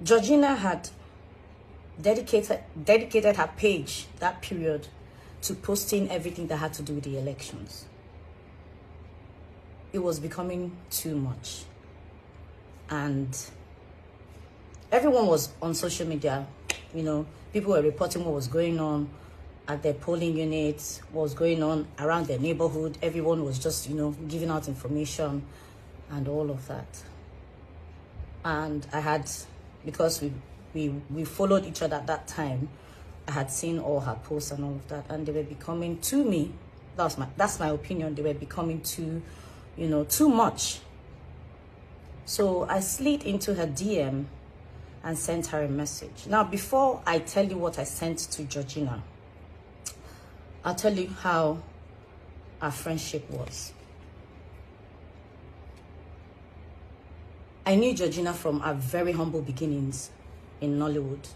Georgina had dedicated her page that period to posting everything that had to do with the elections. It was becoming too much. And everyone was on social media, people were reporting what was going on at their polling units, what was going on around their neighborhood. Everyone was just, giving out information and all of that. And I had, because we followed each other at that time, I had seen all her posts and all of that, and they were becoming, to me, that's my opinion, they were becoming too much. So I slid into her DM and sent her a message. Now, before I tell you what I sent to Georgina, I'll tell you how our friendship was. I knew Georgina from our very humble beginnings in Nollywood.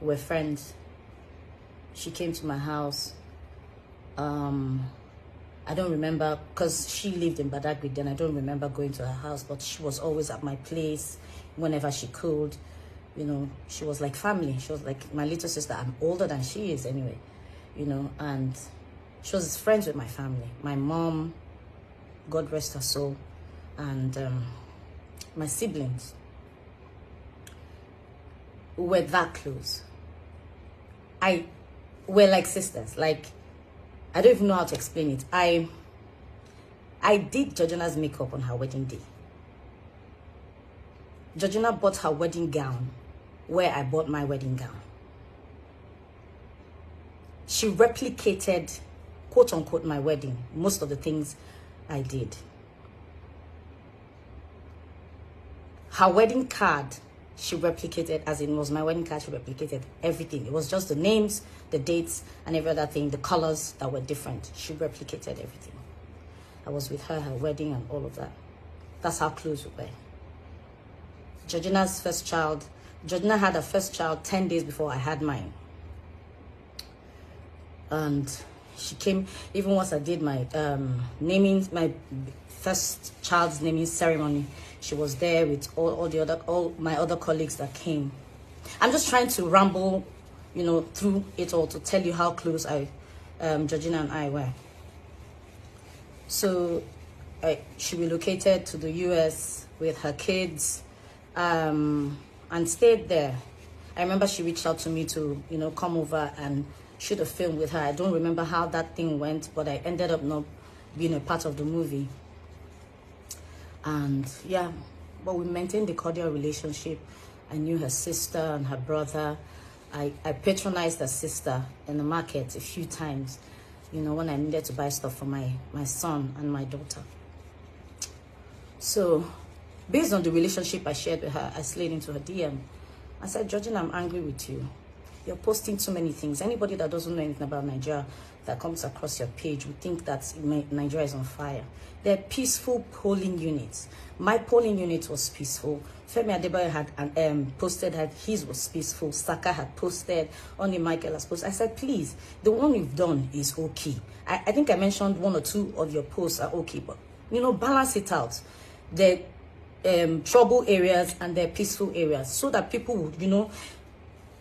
We were friends. She came to my house. I don't remember, because she lived in Badagry then. I don't remember going to her house, but she was always at my place whenever she could. She was like family. She was like my little sister. I'm older than she is anyway, and she was friends with my family. My mom, God rest her soul, and my siblings. We were that close. We're like sisters. Like, I don't even know how to explain it. I did Georgina's makeup on her wedding day. Georgina bought her wedding gown where I bought my wedding gown. She replicated, quote unquote, my wedding, most of the things I did. Her wedding card, she replicated, as it was my wedding card, she replicated everything. It was just the names, the dates, and every other thing, the colors that were different. She replicated everything. I was with her wedding and all of that. That's how close we were. Georgina's first child, Georgina had her first child 10 days before I had mine. And she came, even once I did my my first child's naming ceremony, she was there with all my other colleagues that came. I'm just trying to ramble, through it all to tell you how close Georgina and I were. So she relocated to the US with her kids, and stayed there. I remember she reached out to me to, come over and shoot a film with her. I don't remember how that thing went, but I ended up not being a part of the movie. And yeah, but we maintained a cordial relationship. I knew her sister and her brother. I patronized her sister in the market a few times, when I needed to buy stuff for my son and my daughter. So based on the relationship I shared with her, I slid into her DM. I said, Georgina, I'm angry with you. You're posting too many things. Anybody that doesn't know anything about Nigeria that comes across your page would think that Nigeria is on fire. They're peaceful polling units. My polling unit was peaceful. Femi Adebayo had posted that his was peaceful. Saka had posted. Only Michael has posted. I said, please, the one you've done is okay. I think I mentioned one or two of your posts are okay, but, balance it out. The trouble areas and the peaceful areas, so that people would,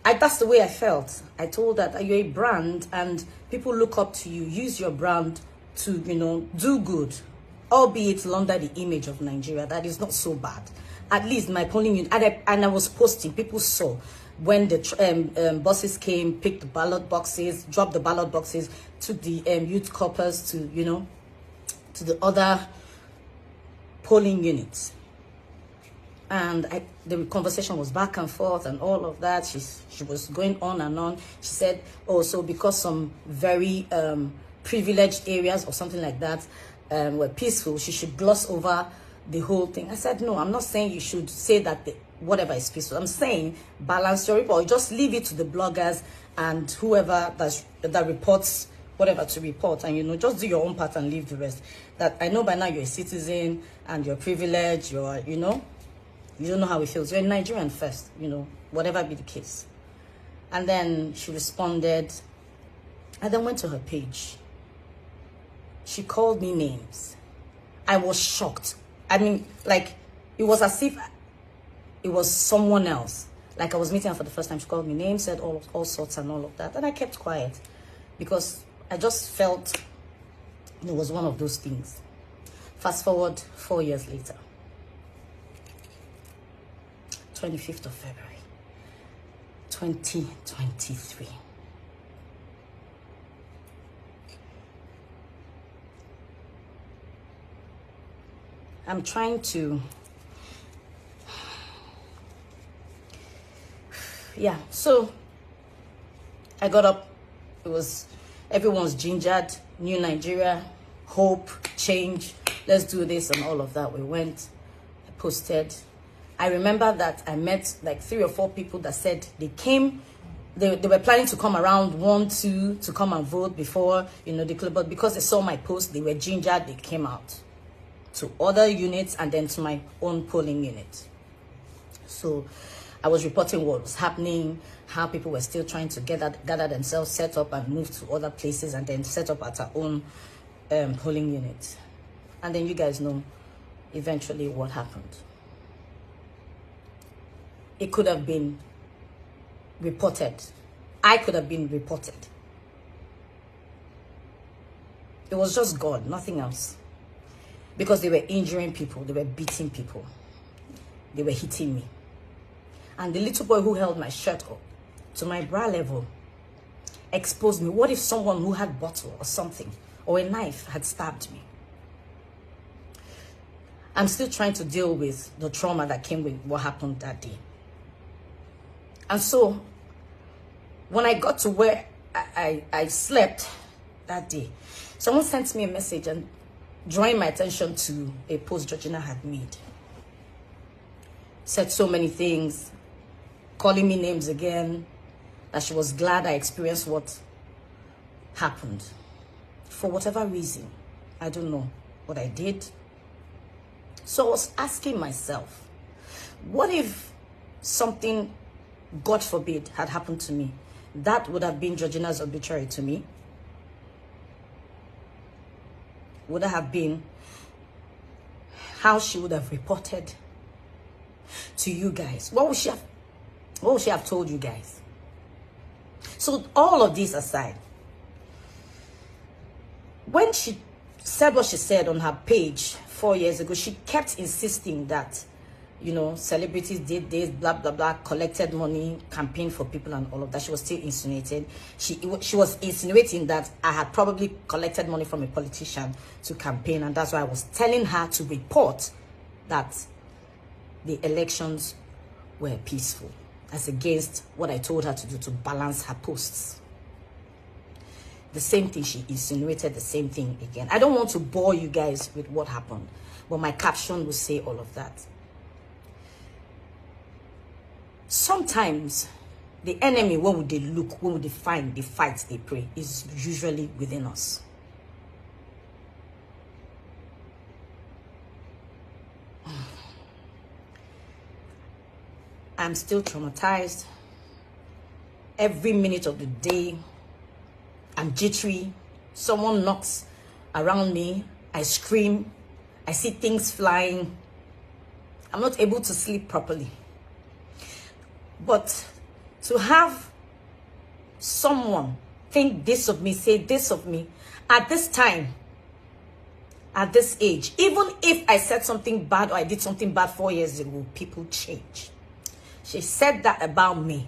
that's the way I felt. I told that you're a brand and people look up to you. Use your brand to, do good, albeit under the image of Nigeria. That is not so bad. At least my polling unit, and I was posting. People saw when the buses came, picked the ballot boxes, dropped the ballot boxes, took the youth corpers to, to the other polling units. And the conversation was back and forth and all of that. She was going on and on. She said, oh, so because some very privileged areas or something like that were peaceful, she should gloss over the whole thing. I said, no, I'm not saying you should say that whatever is peaceful. I'm saying balance your report. Just leave it to the bloggers and whoever that reports whatever to report, and just do your own part and leave the rest. That I know by now you're a citizen and you're privileged, you're, you don't know how it feels. You're a Nigerian first, whatever be the case. And then she responded. I then went to her page. She called me names. I was shocked. I mean, like, it was as if it was someone else. Like, I was meeting her for the first time. She called me names, said all sorts and all of that. And I kept quiet because I just felt it was one of those things. Fast forward 4 years later. 25th of February, 2023. I'm trying to, yeah, so I got up. It was, everyone's gingered, new Nigeria, hope, change, let's do this and all of that. We went, I posted. I remember that I met like 3 or 4 people that said they came, they were planning to come around 1, 2 to come and vote before, you know, but because they saw my post, they were gingered, they came out to other units and then to my own polling unit. So I was reporting what was happening, how people were still trying to gather themselves, set up and move to other places and then set up at our own polling unit. And then you guys know eventually what happened. It could have been reported. I could have been reported. It was just God, nothing else. Because they were injuring people, they were beating people, they were hitting me. And the little boy who held my shirt up to my bra level exposed me. What if someone who had a bottle or something or a knife had stabbed me? I'm still trying to deal with the trauma that came with what happened that day. And so when I got to where I slept that day, someone sent me a message and drawing my attention to a post Georgina had made. Said so many things, calling me names again, that she was glad I experienced what happened. For whatever reason, I don't know what I did. So I was asking myself, what if something, God forbid, had happened to me? That would have been Georgina's obituary to me. Would have been how she would have reported to you guys. What would she have told you guys? So all of this aside, when she said what she said on her page 4 years ago, she kept insisting that, you know, celebrities did this, blah, blah, blah, collected money, campaigned for people and all of that. She was still insinuating. She was insinuating that I had probably collected money from a politician to campaign, and that's why I was telling her to report that the elections were peaceful, as against what I told her to do to balance her posts. The same thing, she insinuated the same thing again. I don't want to bore you guys with what happened, but my caption will say all of that. Sometimes the enemy, when would they look, when would they find, they fight, they pray, is usually within us. I'm still traumatized. Every minute of the day, I'm jittery. Someone knocks around me, I scream, I see things flying. I'm not able to sleep properly. But to have someone think this of me, say this of me, at this time, at this age, even if I said something bad or I did something bad 4 years ago, people change. She said that about me.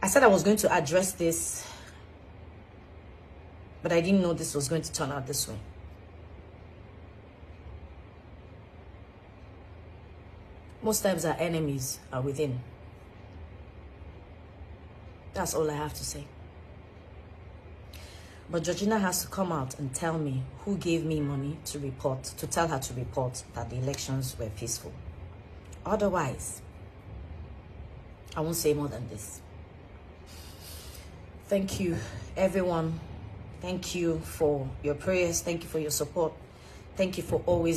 I said I was going to address this, but I didn't know this was going to turn out this way. Most times our enemies are within. That's all I have to say. But Georgina has to come out and tell me who gave me money to report, to tell her to report that the elections were peaceful. Otherwise, I won't say more than this. Thank you, everyone. Thank you for your prayers. Thank you for your support. Thank you for always